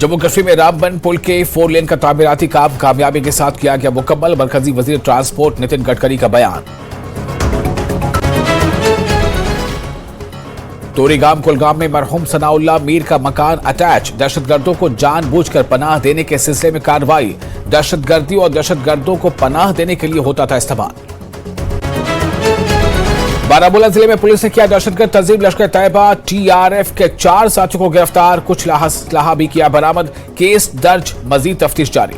जम्मू कश्मीर में रामबन पुल के 4 लेन का तामीराती काम कामयाबी के साथ किया गया मुकम्मल। मरकजी वजीर ट्रांसपोर्ट नितिन गडकरी का बयान। तोरीगाम कुलगाम में मरहूम सनाउल्लाह मीर का मकान अटैच। दहशतगर्दों को जानबूझकर पनाह देने के सिलसिले में कार्रवाई। दहशतगर्दी और दहशतगर्दों को पनाह देने के लिए होता था इस्तेमाल। बारामूला जिले में पुलिस ने किया दहशतगर्द तंजीम लश्कर तैयबा TRF के 4 साथियों को गिरफ्तार। कुछ लाहा भी किया बरामद। केस दर्ज, मजीद तफ्तीश जारी।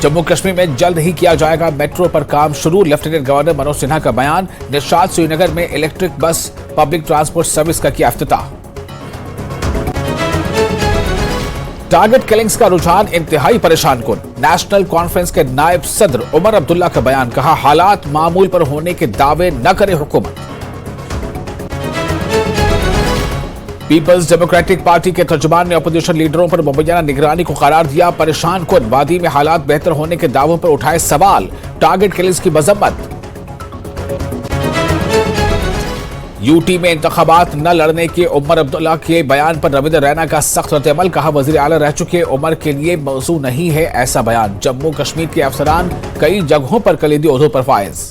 जम्मू कश्मीर में जल्द ही किया जाएगा मेट्रो पर काम शुरू। लेफ्टिनेंट गवर्नर मनोज सिन्हा का बयान। निशात श्रीनगर में electric bus public transport service का किया इफ्तिताह। टारगेट किलिंग्स का रुझान इंतहाई परेशान कुन। नेशनल कॉन्फ्रेंस के नायब सदर उमर अब्दुल्ला का बयान। कहा, हालात मामूल पर होने के दावे न करे हुकूमत। पीपल्स डेमोक्रेटिक पार्टी के तर्जुमान ने अपोजिशन लीडरों पर मुबैना निगरानी को करार दिया परेशान कुन। वादी में हालात बेहतर होने के दावों पर उठाए सवाल। टारगेट किलिंग्स की मजम्मत। यूटी में इंतखाबात न लड़ने के उमर अब्दुल्ला के बयान पर रविंद्र रैना का सख्त रद्द-ए-अमल। कहा, वजीर आला रह चुके उमर के लिए मौजू नहीं है ऐसा बयान। जम्मू कश्मीर के अफसरान कई जगहों पर कलीदी ओहदों पर फायज।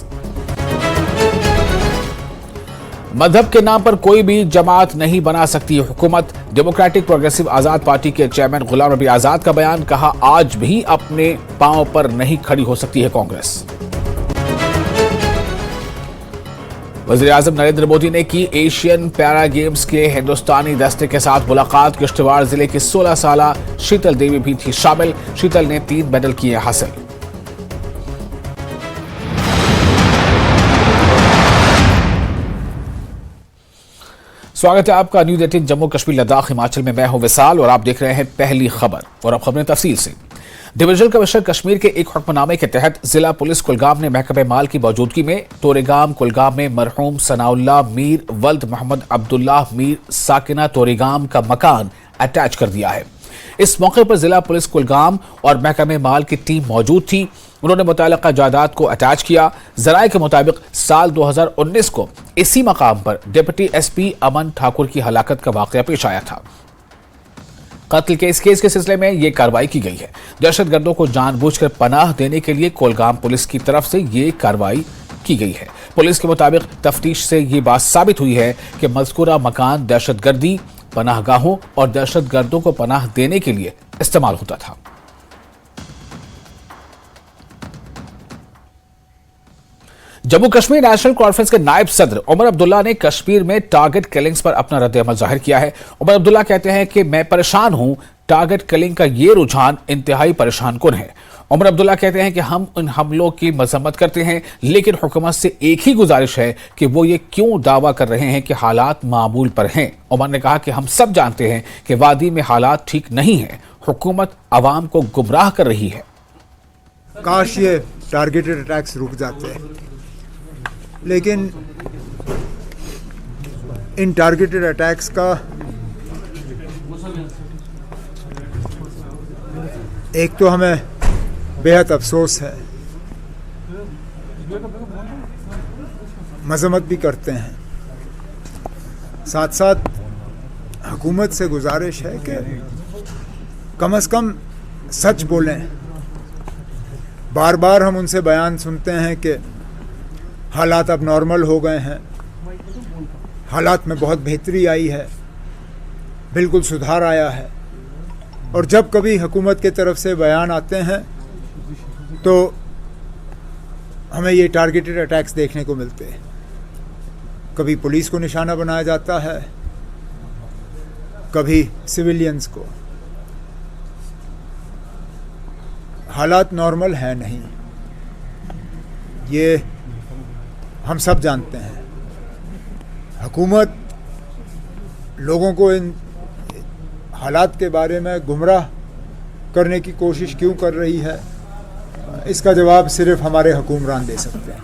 मजहब के नाम पर कोई भी जमात नहीं बना सकती हुकूमत। डेमोक्रेटिक प्रोग्रेसिव आजाद पार्टी के चेयरमैन गुलाम नबी आजाद का बयान। कहा, आज भी अपने पांव पर नहीं खड़ी हो सकती है कांग्रेस। वज़ीर आज़म नरेंद्र मोदी ने की एशियन पैरा गेम्स के हिंदुस्तानी दस्ते के साथ मुलाकात। किश्तवाड़ जिले की 16 साला शीतल देवी भी थी शामिल। शीतल ने 3 मेडल किए हासिल। स्वागत है आपका न्यूज़ 18 जम्मू कश्मीर लद्दाख हिमाचल में। मैं हूं विशाल और आप देख रहे हैं पहली खबर। और अब खबरें तफसील से। डिविजनल कमिश्नर कश्मीर के एक हुक्मनामे के तहत जिला पुलिस कुलगाम ने महकमे माल की मौजूदगी में तोरेगाम कुलगाम में मरहूम सनाउल्लाह मीर वल्द मोहम्मद अब्दुल्लाह मीर साकिना तोरेगाम का मकान अटैच कर दिया है। इस मौके पर जिला पुलिस कुलगाम और महकमे माल की टीम मौजूद थी। उन्होंने मुताल्लिका जायदाद को अटैच किया। जराये के मुताबिक साल 2019 को इसी मकाम पर डिप्टी SP अमन ठाकुर की हलाकत का वाकया पेश आया था। कत्ल के इस केस के सिलसिले में यह कार्रवाई की गई है। दहशतगर्दों को जानबूझकर पनाह देने के लिए कोलगाम पुलिस की तरफ से यह कार्रवाई की गई है। पुलिस के मुताबिक तफ्तीश से यह बात साबित हुई है कि मज़कूरा मकान दहशतगर्दी, पनाहगाहों और दहशतगर्दों को पनाह देने के लिए इस्तेमाल होता था। जम्मू कश्मीर नेशनल कॉन्फ्रेंस के नायब सदर उमर अब्दुल्ला ने कश्मीर में टारगेट किलिंग्स पर अपना रद्द-ए-अमल जाहिर किया है। उमर अब्दुल्ला कहते हैं कि मैं परेशान हूं। टारगेट किलिंग का ये रुझान इंतहाई परेशान कुन है। उमर अब्दुल्ला कहते हैं कि हम इन हमलों की मजम्मत करते हैं, लेकिन हुकूमत से एक ही गुजारिश है कि वो ये क्यों दावा कर रहे हैं कि हालात मामूल पर हैं। उमर ने कहा कि हम सब जानते हैं कि वादी में हालात ठीक नहीं है। हुकूमत अवाम को गुमराह कर रही है। काश ये टारगेटेड अटैक्स रुक जाते हैं, लेकिन इन टारगेटेड अटैक्स का एक तो हमें बेहद अफसोस है, मजम्मत भी करते हैं। साथ साथ हुकूमत से गुजारिश है कि कम से कम सच बोलें। बार बार हम उनसे बयान सुनते हैं कि हालात अब नॉर्मल हो गए हैं, हालात में बहुत बेहतरी आई है, बिल्कुल सुधार आया है। और जब कभी हुकूमत की तरफ से बयान आते हैं तो हमें ये टारगेटेड अटैक्स देखने को मिलते हैं। कभी पुलिस को निशाना बनाया जाता है, कभी सिविलियंस को। हालात नॉर्मल है नहीं, ये हम सब जानते हैं। हुकूमत लोगों को इन हालात के बारे में गुमराह करने की कोशिश क्यों कर रही है, इसका जवाब सिर्फ हमारे हुक्मरान दे सकते हैं।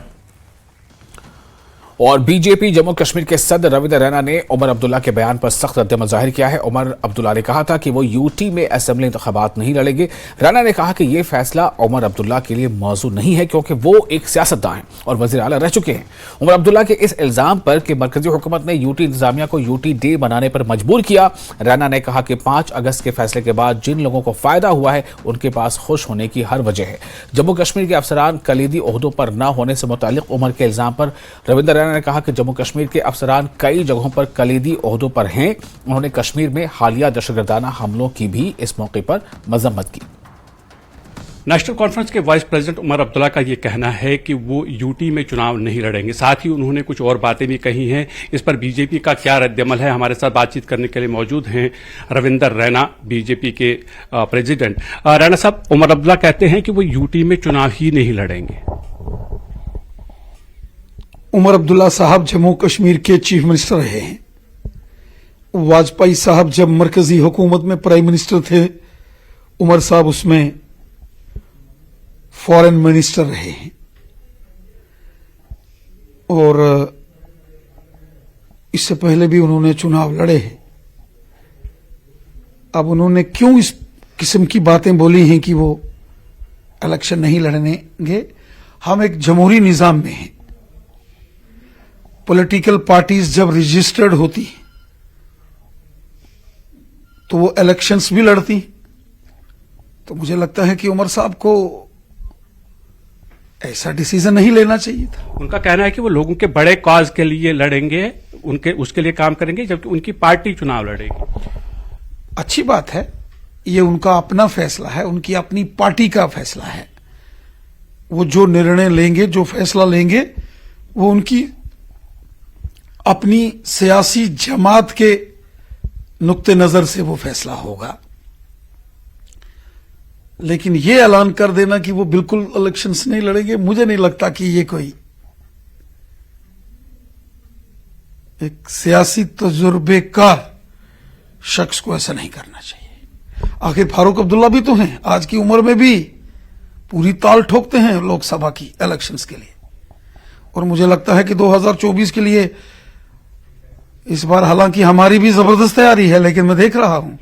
और बीजेपी जम्मू कश्मीर के सदर रविंद्र रैना ने उमर अब्दुल्ला के बयान पर सख्त रद्द-ए-अमल जाहिर किया है। उमर अब्दुल्ला ने कहा था कि वो यूटी में असेंबली इंतखाबात नहीं लड़ेंगे। रैना ने कहा कि ये फैसला उमर अब्दुल्ला के लिए मौजूद नहीं है क्योंकि वो एक सियासतदान हैं और वजीर आला रह चुके हैं। उमर अब्दुल्ला के इस इल्जाम पर कि मरकजी हुकूमत ने यूटी इंतजामिया को यूटी डे बनाने पर मजबूर किया, रैना ने कहा कि 5 अगस्त के फैसले के बाद जिन लोगों को फायदा हुआ है उनके पास खुश होने की हर वजह है। जम्मू कश्मीर के अफसरान कलीदी ओहदों पर न होने से मुतालिक उमर के इल्जाम पर रविंद्र रैना ने कहा कि जम्मू कश्मीर के अफसरान कई जगहों पर कलीदी ओहदों पर हैं। उन्होंने कश्मीर में हालिया दहशतगर्दाना हमलों की भी इस मौके पर मजम्मत की। नेशनल कॉन्फ्रेंस के वाइस प्रेसिडेंट उमर अब्दुल्ला का ये कहना है कि वो यूटी में चुनाव नहीं लड़ेंगे। साथ ही उन्होंने कुछ और बातें भी कही हैं। इस पर बीजेपी का क्या रद्दअमल है, हमारे साथ बातचीत करने के लिए मौजूद हैं रविंद्र रैना, बीजेपी के प्रेसिडेंट। रैना साहब, उमर अब्दुल्ला कहते हैं कि वो यूटी में चुनाव ही नहीं लड़ेंगे। उमर अब्दुल्ला साहब जम्मू कश्मीर के चीफ मिनिस्टर रहे हैं। वाजपेयी साहब जब मरकजी हुकूमत में प्राइम मिनिस्टर थे, उमर साहब उसमें फॉरेन मिनिस्टर रहे हैं और इससे पहले भी उन्होंने चुनाव लड़े हैं। अब उन्होंने क्यों इस किस्म की बातें बोली हैं कि वो इलेक्शन नहीं लड़ेंगे? हम एक जमहूरी निजाम में हैं। पॉलिटिकल पार्टीज जब रजिस्टर्ड होती हैं तो वो इलेक्शंस भी लड़ती। तो मुझे लगता है कि उमर साहब को ऐसा डिसीजन नहीं लेना चाहिए था। उनका कहना है कि वो लोगों के बड़े कॉज के लिए लड़ेंगे, उसके लिए काम करेंगे, जबकि उनकी पार्टी चुनाव लड़ेगी। अच्छी बात है, ये उनका अपना फैसला है, उनकी अपनी पार्टी का फैसला है। वो जो निर्णय लेंगे, जो फैसला लेंगे, वो उनकी अपनी सियासी जमात के नुक्ते नजर से वो फैसला होगा। लेकिन ये ऐलान कर देना कि वो बिल्कुल इलेक्शंस नहीं लड़ेंगे, मुझे नहीं लगता कि ये कोई एक सियासी तजुर्बेकार शख्स को ऐसा नहीं करना चाहिए। आखिर फारूक अब्दुल्ला भी तो हैं, आज की उम्र में भी पूरी ताल ठोकते हैं लोकसभा की इलेक्शंस के लिए। और मुझे लगता है कि 2024 के लिए इस बार हालांकि हमारी भी जबरदस्त तैयारी है, लेकिन मैं देख रहा हूं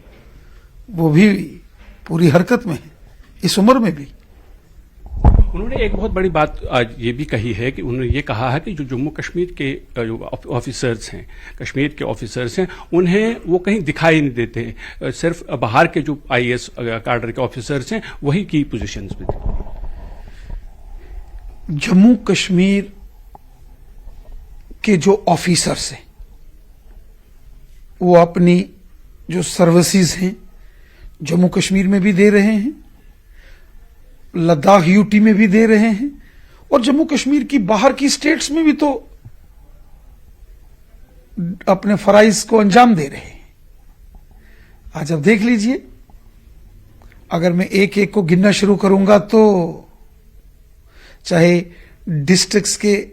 वो भी पूरी हरकत में है, इस उम्र में भी। उन्होंने एक बहुत बड़ी बात आज ये भी कही है कि उन्होंने ये कहा है कि जो जम्मू कश्मीर के जो ऑफिसर्स हैं, कश्मीर के ऑफिसर्स हैं, उन्हें वो कहीं दिखाई नहीं देते हैं। सिर्फ बाहर के जो आईएएस कैडर के ऑफिसर्स हैं वही की पोजीशंस पे थे। जम्मू कश्मीर के जो ऑफिसर्स हैं वो अपनी जो सर्विसेज हैं जम्मू कश्मीर में भी दे रहे हैं, लद्दाख यूटी में भी दे रहे हैं, और जम्मू कश्मीर की बाहर की स्टेट्स में भी तो अपने फराइज को अंजाम दे रहे हैं। आज अब देख लीजिए, अगर मैं एक एक को गिनना शुरू करूंगा तो चाहे डिस्ट्रिक्ट्स के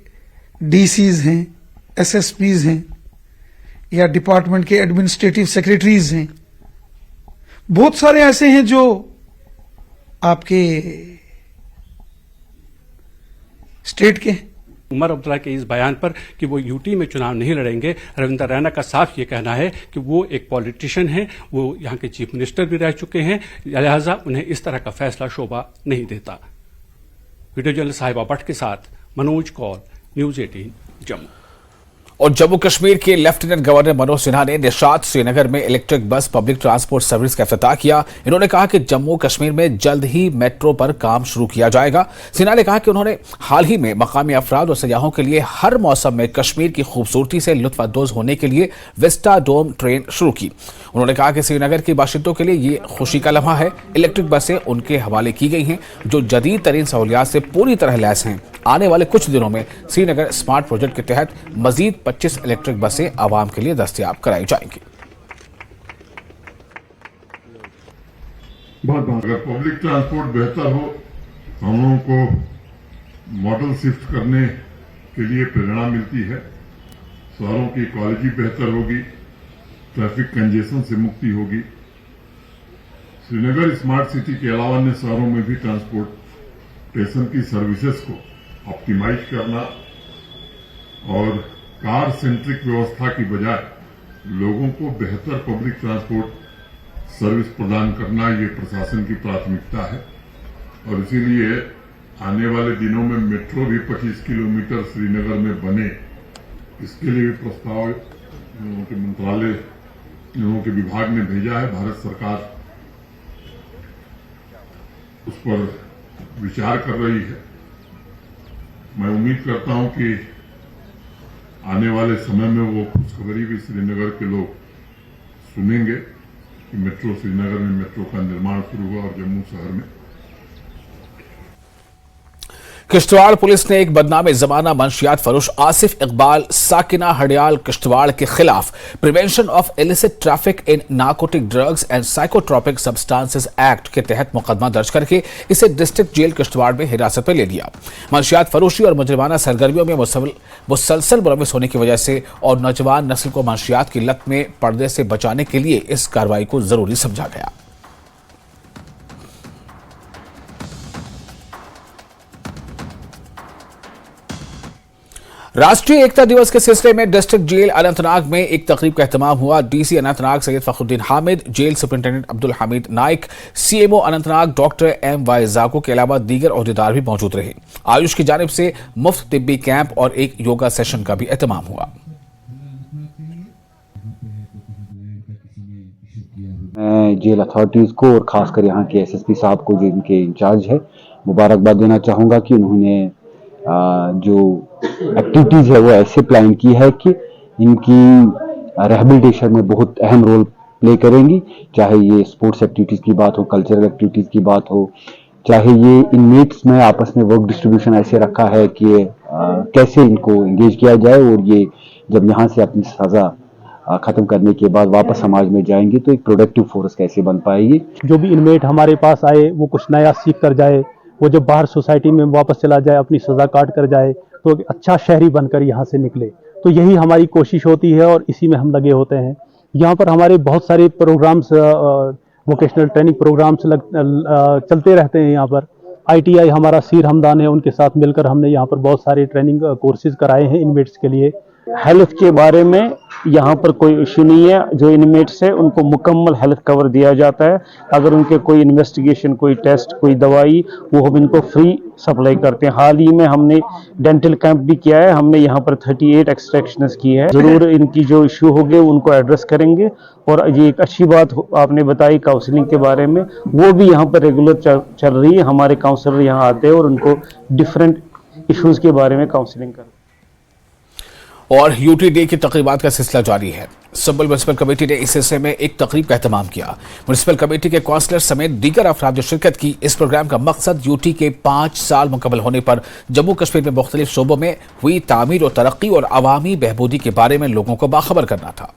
डीसीज हैं, एसएसपीज हैं, या डिपार्टमेंट के एडमिनिस्ट्रेटिव सेक्रेटरीज हैं, बहुत सारे ऐसे हैं जो आपके स्टेट के हैं। उमर अब्दुल्ला के इस बयान पर कि वो यूटी में चुनाव नहीं लड़ेंगे, रविंद्र रैना का साफ ये कहना है कि वो एक पॉलिटिशियन है, वो यहाँ के चीफ मिनिस्टर भी रह चुके हैं, लिहाजा उन्हें इस तरह का फैसला शोभा नहीं देता। वीडियो जर्नलिस्ट साहिबा भट्ट के साथ मनोज कौल, न्यूज 18 जम्मू। और जम्मू कश्मीर के लेफ्टिनेंट गवर्नर मनोज सिन्हा ने निशात श्रीनगर में electric bus public transport service का इफ्तिताह किया। इन्होंने कहा कि जम्मू कश्मीर में जल्द ही मेट्रो पर काम शुरू किया जाएगा। सिन्हा ने कहा कि उन्होंने हाल ही में मकामी अफराद और सयाहों के लिए हर मौसम में कश्मीर की खूबसूरती से लुत्फअंदोज होने के लिए विस्टा डोम ट्रेन शुरू की। उन्होंने कहा कि श्रीनगर के बाशिंदों के लिए ये खुशी का लम्हा है। इलेक्ट्रिक बसें उनके हवाले की गई हैं जो जदीद तरीन सहूलियात से पूरी तरह लैस हैं। आने वाले कुछ दिनों में श्रीनगर स्मार्ट प्रोजेक्ट के तहत मजीद 25 इलेक्ट्रिक बसें आवाम के लिए दस्तयाब कराई जाएंगी। अगर पब्लिक ट्रांसपोर्ट बेहतर हो, हम लोगों को मॉडल शिफ्ट करने के लिए प्रेरणा मिलती है, शहरों की क्वालिटी बेहतर होगी, ट्रैफिक कंजेशन से मुक्ति होगी। श्रीनगर स्मार्ट सिटी के अलावा अन्य शहरों में भी ट्रांसपोर्टेशन की सर्विसेज को ऑप्टिमाइज करना और कार सेंट्रिक व्यवस्था की बजाय लोगों को बेहतर पब्लिक ट्रांसपोर्ट सर्विस प्रदान करना ये प्रशासन की प्राथमिकता है और इसीलिए आने वाले दिनों में मेट्रो भी 25 किलोमीटर श्रीनगर में बने, इसके लिए भी प्रस्ताव उनके मंत्रालय उनके विभाग ने भेजा है। भारत सरकार उस पर विचार कर रही है। मैं उम्मीद करता हूं कि आने वाले समय में वो खुशखबरी भी श्रीनगर के लोग सुनेंगे कि मेट्रो श्रीनगर में मेट्रो का निर्माण शुरू हुआ और जम्मू शहर में। किश्तवाड़ पुलिस ने एक बदनामे जमाना मंशियात फरोश आसिफ इकबाल साकिना हडियाल किश्तवाड़ के खिलाफ prevention of illicit traffic in narcotic drugs and psychotropic substances act के तहत मुकदमा दर्ज करके इसे डिस्ट्रिक्ट जेल किश्तवाड़ में हिरासत में ले लिया। मंशियात फरोशी और मुजरिमाना सरगर्मियों में मुसलसल मुलविस होने की वजह से और नौजवान नस्ल को मंशियात की लत में पड़ने से बचाने के लिए इस कार्रवाई को जरूरी समझा गया। राष्ट्रीय एकता दिवस के सिलसिले में डिस्ट्रिक्ट जेल अनंतनाग में एक तकरीब का एहतमाम हुआ। DC Anantnag Syed Fakhruddin Hamid, jail superintendent Abdul Hameed Naik, CMO Anantnag doctor M. जाको के अलावा दीगर ओहदेदार भी मौजूद रहे। आयुष की जानिब से मुफ्त तिब्बी कैंप और एक योगा सेशन का भी एहतमाम हुआ। मैं जेल अथॉरिटीज़ को और खासकर यहाँ के एसएसपी साहब को जो इनके इंचार्ज है मुबारकबाद देना चाहूँगा कि उन्होंने जो एक्टिविटीज़ है वो ऐसे प्लान की है कि इनकी रिहेबिलिटेशन में बहुत अहम रोल प्ले करेंगी। चाहे ये स्पोर्ट्स एक्टिविटीज़ की बात हो, कल्चरल एक्टिविटीज़ की बात हो, चाहे ये इनमेट्स में आपस में वर्क डिस्ट्रीब्यूशन ऐसे रखा है कि कैसे इनको एंगेज किया जाए और ये जब यहाँ से अपनी सज़ा ख़त्म करने के बाद वापस समाज में जाएंगे तो एक प्रोडक्टिव फोर्स कैसे बन पाएगी। जो भी इनमेट हमारे पास आए वो कुछ नया सीख कर जाए, वो जब बाहर सोसाइटी में वापस चला जाए, अपनी सज़ा काट कर जाए तो एक अच्छा शहरी बनकर यहाँ से निकले। तो यही हमारी कोशिश होती है और इसी में हम लगे होते हैं। यहाँ पर हमारे बहुत सारे प्रोग्राम्स, वोकेशनल ट्रेनिंग प्रोग्राम्स चलते रहते हैं। यहाँ पर ITI हमारा सीर हमदान है, उनके साथ मिलकर हमने यहाँ पर बहुत सारे ट्रेनिंग कोर्सेज कराए हैं इनमेट्स के लिए। हेल्थ के बारे में यहाँ पर कोई इशू नहीं है। जो इनमेट्स है उनको मुकम्मल हेल्थ कवर दिया जाता है। अगर उनके कोई इन्वेस्टिगेशन, कोई टेस्ट, कोई दवाई, वो हम इनको फ्री सप्लाई करते हैं। हाल ही में हमने डेंटल कैंप भी किया है। हमने यहाँ पर 38 एक्सट्रैक्शंस की है। जरूर इनकी जो इशू होंगे उनको एड्रेस करेंगे। और ये एक अच्छी बात आपने बताई काउंसलिंग के बारे में, वो भी यहाँ पर रेगुलर चल रही है। हमारे काउंसलर यहाँ आते हैं और उनको डिफरेंट इश्यूज के बारे में काउंसलिंग करते हैं। और यूटी डे की तकरीबात का सिलसिला जारी है। संबल म्यूनसिपल कमेटी ने इस सिलसिले में एक तकरीब का एहतमाम किया। म्यूनसिपल कमेटी के काउंसलर समेत दीगर अफराद ने शिरकत की। इस प्रोग्राम का मकसद यूटी के 5 साल मुकम्मल होने पर जम्मू कश्मीर में मुख्तलिफ शोबों में हुई तामीर और तरक्की और अवामी बहबूदी के बारे में लोगों को बाखबर करना था।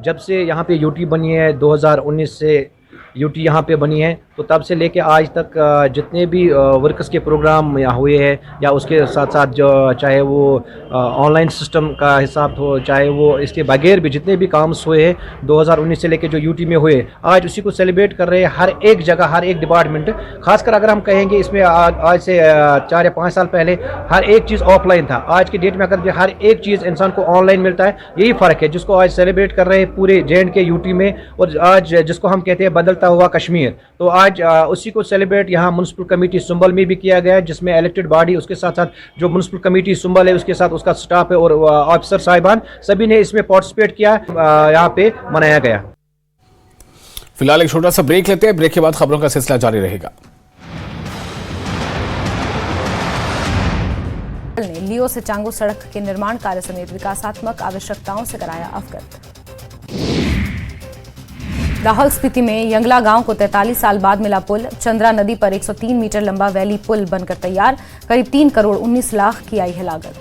जब से यहाँ पे यूटी बनी है, 2019 से यूटी यहाँ पे बनी है, तो तब से लेके आज तक जितने भी वर्कर्स के प्रोग्राम यहाँ हुए हैं या उसके साथ साथ जो चाहे वो ऑनलाइन सिस्टम का हिसाब हो, चाहे वो इसके बगैर भी जितने भी काम हुए हैं 2019 से लेके जो यूटी में हुए, आज उसी को सेलिब्रेट कर रहे हैं हर एक जगह, हर एक डिपार्टमेंट। खासकर अगर हम कहेंगे इसमें आज से 4 या 5 साल पहले हर एक चीज़ ऑफलाइन था। आज की डेट में अगर हर एक चीज़ इंसान को ऑनलाइन मिलता है, यही फ़र्क है जिसको आज सेलिब्रेट कर रहे हैं पूरे J&K यूटी में। और आज जिसको हम कहते हैं बदलता हुआ कश्मीर, तो आज उसी को सेलिब्रेट यहाँ म्युनिसिपल कमेटी सुंबल में भी किया गया है, जिसमें इलेक्टेड बॉडी, उसके साथ साथ जो म्युनिसिपल कमेटी सुंबल है उसके साथ उसका स्टाफ है और ऑफिसर साहिबान सभी ने इसमें पार्टिसिपेट किया, यहाँ पे मनाया गया। फिलहाल एक छोटा सा ब्रेक लेते हैं। ब्रेक के बाद खबरों का सिलसिला जारी रहेगा। लियो से चांगो सड़क के निर्माण कार्य समेत विकासात्मक आवश्यकताओं से कराया अवगत। लाहौल स्पीति में यंगला गांव को 43 साल बाद मिला पुल। चंद्रा नदी पर 103 मीटर लंबा वैली पुल बनकर तैयार। करीब 3 करोड़ 19 लाख की आई है लागत।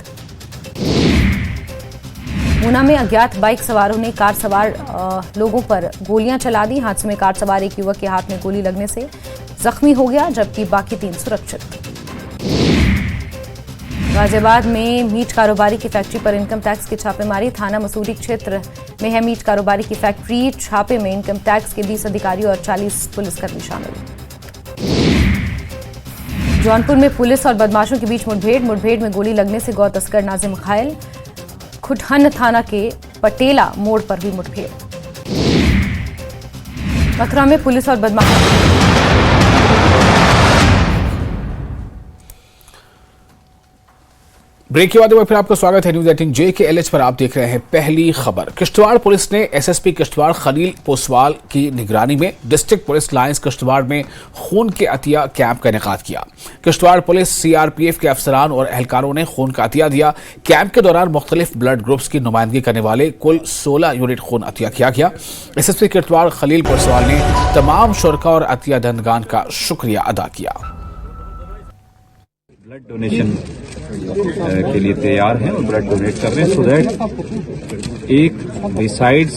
ऊना में अज्ञात बाइक सवारों ने कार सवार लोगों पर गोलियां चला दी। हादसे में कार सवार एक युवक के हाथ में गोली लगने से जख्मी हो गया, जबकि बाकी 3 सुरक्षित। गाजियाबाद में मीट कारोबारी की फैक्ट्री पर इनकम टैक्स की छापेमारी। थाना मसूरी क्षेत्र में है मीट कारोबारी की फैक्ट्री। छापे में इनकम टैक्स के 20 अधिकारी और 40 पुलिसकर्मी शामिल। जौनपुर में पुलिस और बदमाशों के बीच मुठभेड़ में गोली लगने से गौ तस्कर नाजिम घायल। खुटहन थाना के पटेला मोड़ पर हुई मुठभेड़। मथुरा में पुलिस और बदमाशों ब्रेक के बाद में फिर आपका स्वागत है न्यूज 18 JKLH पर। आप देख रहे हैं पहली खबर। किश्तवाड़ पुलिस ने SSP किश्तवाड़ खलील पोसवाल की निगरानी में डिस्ट्रिक्ट पुलिस लाइंस किश्तवाड़ में खून के अतिया कैंप का इनेकाद किया। किश्तवाड़ पुलिस CRPF के अफसरान और एहलकारों ने खून का अतिया दिया। कैंप के दौरान मुख्तलिफ ब्लड ग्रुप्स की नुमाइंदगी करने वाले कुल 16 यूनिट खून अतिया किया गया। SSP किश्तवाड़ खलील पोसवाल ने तमाम शुरका और अतिया दहंदगान का शुक्रिया अदा किया। ब्लड डोनेशन के लिए तैयार हैं और ब्लड डोनेट कर रहे हैं, सो दैट एक besides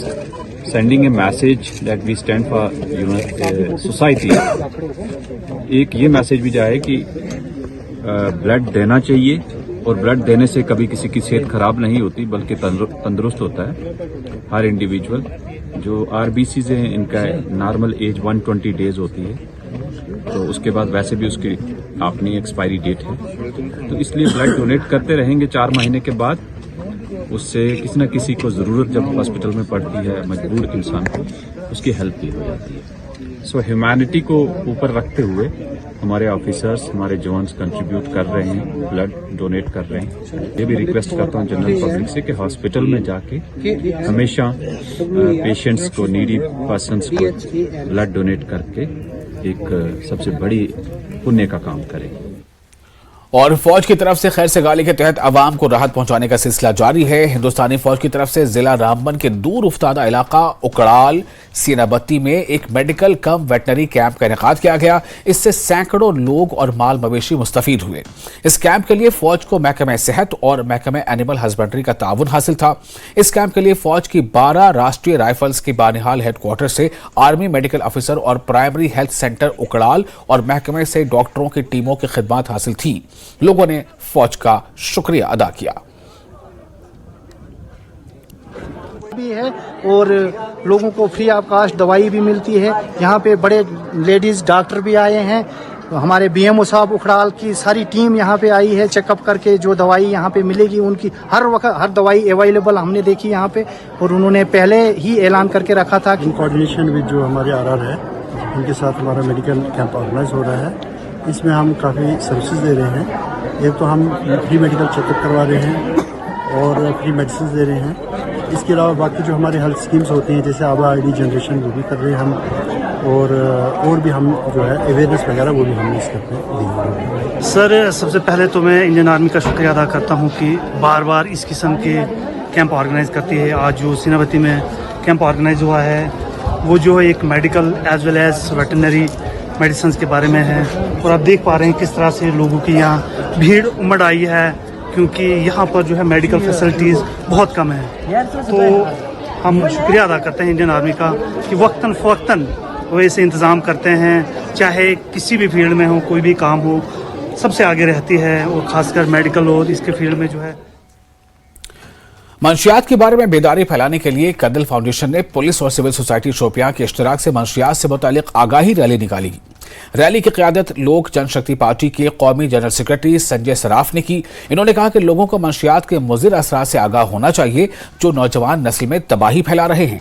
sending a message that we stand for society, एक ये मैसेज भी जाए कि ब्लड देना चाहिए और ब्लड देने से कभी किसी की सेहत खराब नहीं होती बल्कि तंदुरुस्त होता है हर इंडिविजुअल। जो RBCs हैं इनका नॉर्मल एज 120 डेज होती है, तो उसके बाद वैसे भी उसकी अपनी एक्सपायरी डेट है, तो इसलिए ब्लड डोनेट करते रहेंगे। 4 महीने के बाद उससे किसी न किसी को ज़रूरत जब हॉस्पिटल में पड़ती है, मजबूर इंसान को, उसकी हेल्प की हो जाती है। सो ह्यूमैनिटी को ऊपर रखते हुए हमारे ऑफिसर्स, हमारे जवान्स कंट्रीब्यूट कर रहे हैं, ब्लड डोनेट कर रहे हैं। ये भी रिक्वेस्ट करता हूँ जनरल पब्लिक से कि हॉस्पिटल में जाके हमेशा पेशेंट्स को, नीडी पर्सन्स को ब्लड डोनेट करके एक सबसे बड़ी पुण्य का काम करें। और फौज की तरफ से खैर से गाली के तहत आवाम को राहत पहुंचाने का सिलसिला जारी है। हिंदुस्तानी फौज की तरफ से जिला रामबन के दूर उफ्तादा इलाका उकड़ाल सीनाबत्ती में एक मेडिकल कम वेटनरी कैंप का इनेकाद किया गया। इससे सैकड़ों लोग और माल मवेशी मुस्तफीद हुए। इस कैंप के लिए फौज को महकमे सेहत और महकमे एनिमल हस्बेंड्री का ताउन हासिल था। इस कैंप के लिए फौज की 12 राष्ट्रीय राइफल्स की बानिहाल हेडक्वार्टर से आर्मी मेडिकल ऑफिसर और प्राइमरी हेल्थ सेंटर उकड़ाल और महकमे से डॉक्टरों की टीमों की खिदमत हासिल थी। लोगों ने फौज का शुक्रिया अदा किया। भी है और लोगों को फ्री ऑफ कास्ट दवाई भी मिलती है। यहाँ पे बड़े लेडीज डॉक्टर भी आए हैं। हमारे BMO साहब उखड़ाल की सारी टीम यहाँ पे आई है चेकअप करके। जो दवाई यहाँ पे मिलेगी उनकी हर वक्त हर दवाई अवेलेबल हमने देखी यहाँ पे, और उन्होंने पहले ही ऐलान करके रखा था। इन कोऑर्डिनेशन विद जो हमारे RR है उनके साथ हमारा मेडिकल कैंप ऑर्गेनाइज हो रहा है। इसमें हम काफ़ी सर्विसेज दे रहे हैं। एक तो हम फ्री मेडिकल चेकअप करवा रहे हैं और फ्री मेडिसिन दे रहे हैं। इसके अलावा बाकी जो हमारे हेल्थ स्कीम्स होती हैं जैसे आबा ID जनरेशन वो भी कर रहे हैं हम, और भी हम जो है अवेयरनेस वगैरह वो भी हमने इसके दी। सर सबसे पहले तो मैं इंडियन आर्मी का शुक्रिया अदा करता हूँ कि बार बार इस किस्म के कैंप ऑर्गेनाइज करती है। आज जो सीनाबत्ती में कैंप ऑर्गेनाइज हुआ है वो जो एक medical as well as veterinary medicine के बारे में है, और आप देख पा रहे हैं किस तरह से लोगों की यहाँ भीड़ उमड़ आई है, क्योंकि यहाँ पर जो है मेडिकल फैसिलिटीज़ बहुत कम है। तो हम शुक्रिया अदा करते हैं इंडियन आर्मी का कि वक्तन फ़वक्तन वैसे इंतज़ाम करते हैं, चाहे किसी भी फील्ड में हो, कोई भी काम हो, सबसे आगे रहती है, और ख़ासकर मेडिकल और इसके फील्ड में जो है। मंशियात के बारे में बेदारी फैलाने के लिए कदल फाउंडेशन ने पुलिस और सिविल सोसाइटी शोपियां के इश्तराक से मंशियात से मुतालिक आगाही रैली निकाली। रैली की क़यादत लोक जनशक्ति पार्टी के कौमी जनरल सेक्रेटरी संजय सराफ ने की। इन्होंने कहा कि लोगों को मंशियात के मुज़िर असरात से आगाह होना चाहिए जो नौजवान नस्ल में तबाही फैला रहे हैं।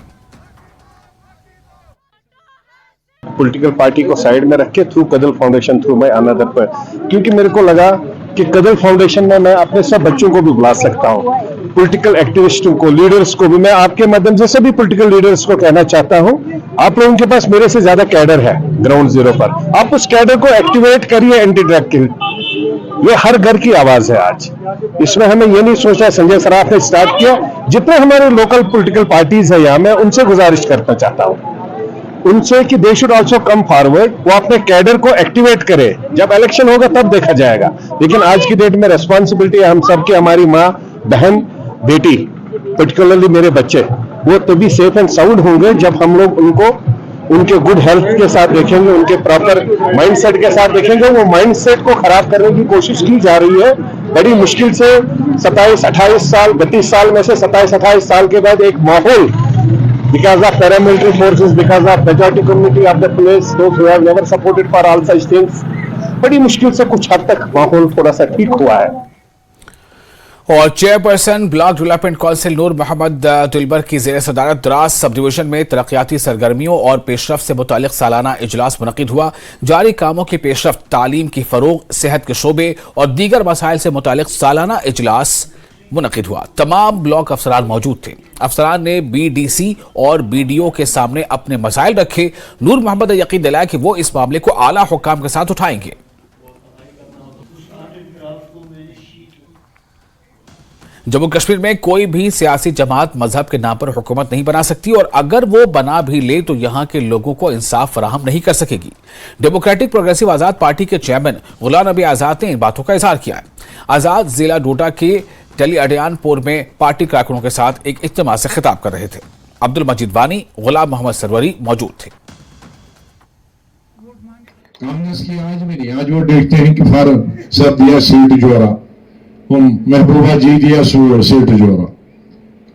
पॉलिटिकल पार्टी को साइड में रख के through Kadal foundation through my another पर, क्योंकि मेरे को लगा कि कदल फाउंडेशन में मैं अपने सब बच्चों को भी बुला सकता हूँ, पॉलिटिकल एक्टिविस्टों को, लीडर्स को भी। मैं आपके माध्यम से सभी पॉलिटिकल लीडर्स को कहना चाहता हूँ, आप लोगों के पास मेरे से ज्यादा कैडर है ग्राउंड जीरो पर, आप उस कैडर को एक्टिवेट करिए एंटी ड्रग के। ये हर घर की आवाज है आज। इसमें हमें ये नहीं सोचना, संजय सराफ ने स्टार्ट किया। जितने हमारे लोकल पॉलिटिकल पार्टीज है यहाँ, मैं उनसे गुजारिश करना चाहता हूँ उनसे कि they should also come forward, वो अपने कैडर को एक्टिवेट करे। जब इलेक्शन होगा तब देखा जाएगा, लेकिन आज की डेट में रेस्पॉन्सिबिलिटी है हम सबकी। हमारी माँ, बहन, बेटी, पर्टिकुलरली मेरे बच्चे, वो तभी सेफ एंड साउंड होंगे जब हम लोग उनको उनके गुड हेल्थ के साथ देखेंगे, उनके प्रॉपर माइंडसेट के साथ देखेंगे। वो माइंडसेट को खराब करने की कोशिश की जा रही है बड़ी मुश्किल से। 27-28 साल, 32 साल में से 27-28 साल के बाद एक माहौल, because of paramilitary forces, because of majority community of the police, those who have never supported for all such things, बड़ी मुश्किल से कुछ हद तक माहौल थोड़ा सा ठीक हुआ है। और चेयरपर्सन ब्लॉक डेवलपमेंट काउंसिल नूर मोहम्मद दिलबर की जेर सदारत द्रास सब डिवीजन में तरक्याती सरगर्मियों और पेशरफ से मुतालिक सालाना इजलास मुनक़िद हुआ। जारी कामों की पेशरफ, तालीम की फरोग, सेहत के शोबे और दीगर मसाइल से मुतालिक सालाना इजलास मुनक़िद हुआ। तमाम ब्लॉक अफसरान मौजूद थे। अफसरान ने BDC और BDO के सामने अपने मसाइल रखे। नूर मोहम्मद ने यकीन दिलाया कि वो इस मामले को आला हुक्काम के साथ उठाएंगे। जम्मू कश्मीर में कोई भी सियासी जमात मजहब के नाम पर हुकूमत नहीं बना सकती और अगर वो बना भी ले तो यहां के लोगों को इंसाफ फराहम नहीं कर सकेगी। डेमोक्रेटिक प्रोग्रेसिव आजाद पार्टी के चेयरमैन गुलाम नबी आजाद ने इन बातों का इजहार किया है। आजाद जिला डोडा के टली अडियानपुर में पार्टी कारकुनों के साथ एक इज्तिमा से खिताब कर रहे थे। अब्दुल मजीद वानी, गुलाम मोहम्मद सरवरी मौजूद थे। कांग्रेस की आज में नहीं, आज वो देखते हैं कि फारूक साहब दिया सीट जोड़ा, महबूबा जी दिया सीट जोड़ा।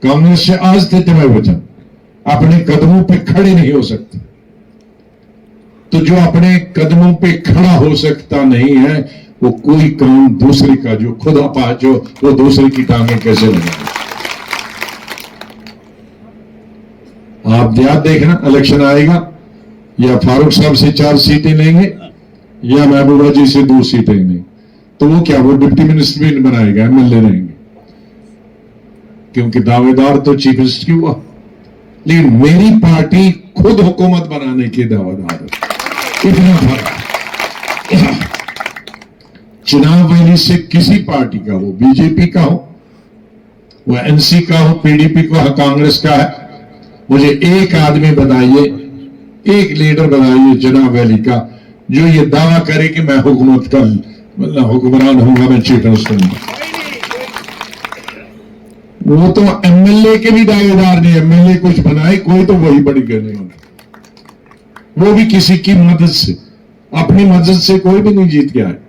कांग्रेस से आज तक मैं वचन अपने कदमों पे खड़े नहीं हो सकते, तो जो अपने कदमों पे खड़ा हो सकता नहीं है वो कोई काम दूसरे का जो खुदा पाच हो वो दूसरे की टांगें कैसे लगाए। आप याद देखना, इलेक्शन आएगा या फारूक साहब से 4 सीटें लेंगे या महबूबा जी से 2 सीटें लेंगे, तो वो क्या, वो डिप्टी मिनिस्टर भी बनाएगा, MLA रहेंगे, क्योंकि दावेदार तो चीफ मिनिस्टर की हुआ। लेकिन मेरी पार्टी खुद हुकूमत बनाने की दावेदार है। इतना फर्क चुनाव वैली से किसी पार्टी का हो, बीजेपी का हो, वो NC का हो, PDP का हो, कांग्रेस का है, मुझे एक आदमी बताइए, एक लीडर बताइए चुनाव वैली का जो ये दावा करे कि मैं हुकूमत का मतलब हुक्मरान होगा, मैं चीफ मिनिस्टर हूं। वो तो MLA के भी दावेदार नहीं, MLA कुछ बनाए कोई तो वही बड़ी करने वाला, वो भी किसी की मदद से, अपनी मदद से कोई भी नहीं जीत गया है,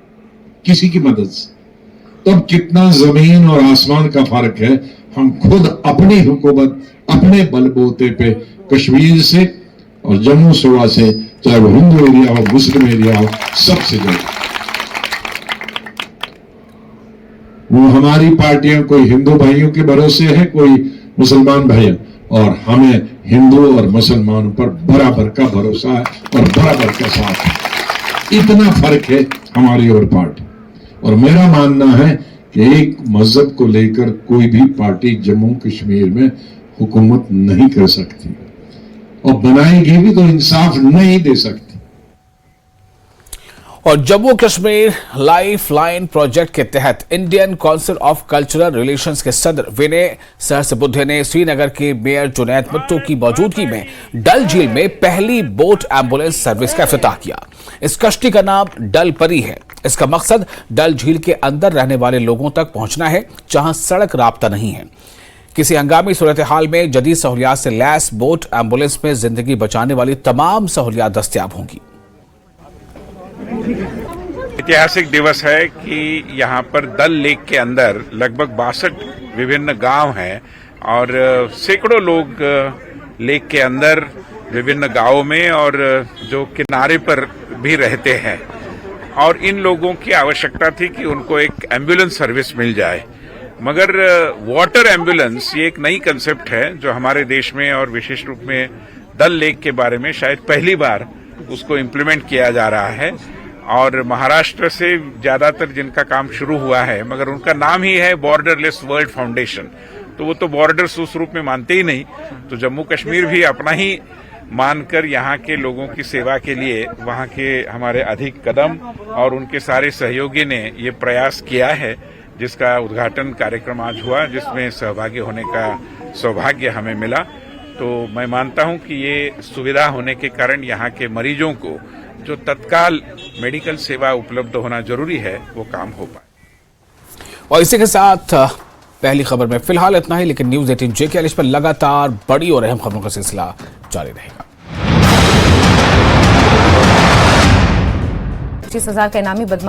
किसी की मदद से। तो अब कितना जमीन और आसमान का फर्क है। हम खुद अपनी हुकूमत अपने बलबूते पे कश्मीर से और जम्मू सूबा से, चाहे वो हिंदू एरिया हो, मुस्लिम एरिया हो, सबसे ज्यादा वो हमारी पार्टियां कोई हिंदू भाइयों के भरोसे है, कोई मुसलमान भाई, और हमें हिंदू और मुसलमानों पर बराबर का भरोसा है और बराबर का साथ है। इतना फर्क है हमारी और पार्टी। और मेरा मानना है कि एक मजहब को लेकर कोई भी पार्टी जम्मू कश्मीर में हुकूमत नहीं कर सकती और बनाएगी भी तो इंसाफ नहीं दे सकती। और Jammu Kashmir life line project के तहत Indian council of cultural relations के सदर विनय सहस्रबुद्धे ने श्रीनगर के मेयर जुनैद मुत्तू की मौजूदगी में डल झील में पहली बोट एम्बुलेंस सर्विस का इफ्तिताह किया। इस कश्ती का नाम डल परी है। इसका मकसद डल झील के अंदर रहने वाले लोगों तक पहुंचना है जहां सड़क राब्ता नहीं है। किसी हंगामी सूरत हाल में जदीद सहूलियात से लैस बोट एम्बुलेंस में जिंदगी बचाने वाली तमाम सहूलियात दस्तयाब होंगी। ऐतिहासिक दिवस है कि यहाँ पर डल लेक के अंदर लगभग 62 विभिन्न गांव हैं और सैकड़ों लोग लेक के अंदर विभिन्न गांवों में और जो किनारे पर भी रहते हैं, और इन लोगों की आवश्यकता थी कि उनको एक एम्बुलेंस सर्विस मिल जाए। मगर वाटर एम्बुलेंस ये एक नई कंसेप्ट है जो हमारे देश में और विशेष रूप में डल लेक के बारे में शायद पहली बार उसको इम्प्लीमेंट किया जा रहा है। और महाराष्ट्र से ज्यादातर जिनका काम शुरू हुआ है, मगर उनका नाम ही है बॉर्डरलेस वर्ल्ड फाउंडेशन, तो वो तो बॉर्डर्स उस रूप में मानते ही नहीं। तो जम्मू कश्मीर भी अपना ही मानकर यहाँ के लोगों की सेवा के लिए वहाँ के हमारे अधिक कदम और उनके सारे सहयोगी ने ये प्रयास किया है, जिसका उद्घाटन कार्यक्रम आज हुआ, जिसमें सहभागी होने का सौभाग्य हमें मिला। तो मैं मानता हूँ कि ये सुविधा होने के कारण यहाँ के मरीजों को जो तत्काल मेडिकल सेवा उपलब्ध होना जरूरी है वो काम हो पाए। और इसी के साथ पहली खबर में फिलहाल इतना ही, लेकिन न्यूज़ 18 JKL पर लगातार बड़ी और अहम खबरों का सिलसिला जारी रहेगा। 25,000 का इनामी बदमाश